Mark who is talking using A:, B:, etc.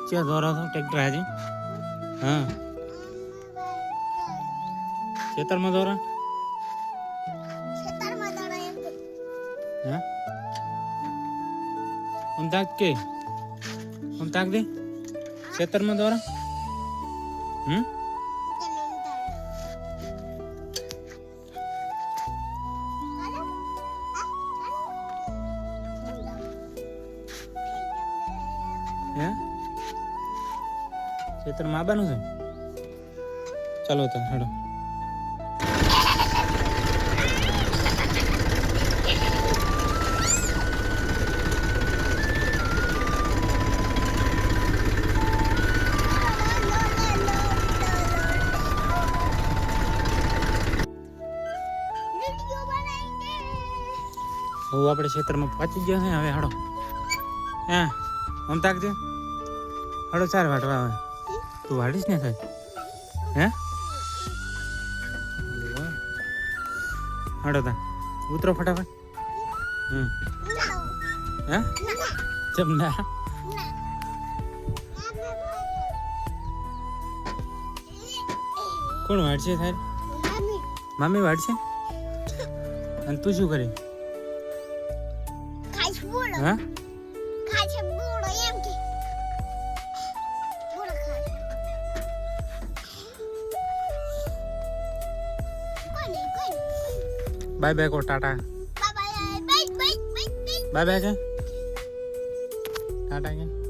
A: क्या दौरा था ट्रैक्टर है जी हाँ खेतर में दौरा हाँ हम ताक दे खेतर में दौरा ખેતર માં આવવાનું છે ચાલો તો હેડો હું આપણે ખેતરમાં પહોંચી ગયા છે હવે હેડો હે આમ તાકજે હેડો 4 વાટવા આવે તું વાડીશ ને થાય હે હેડો તા ઉતરો ફટાફટ હે ચમ ના કોણ વાડશે થાય મામી વાડશે અને તું શું કરે હા बाय बाय को टाटा बाय बाय के टाटा के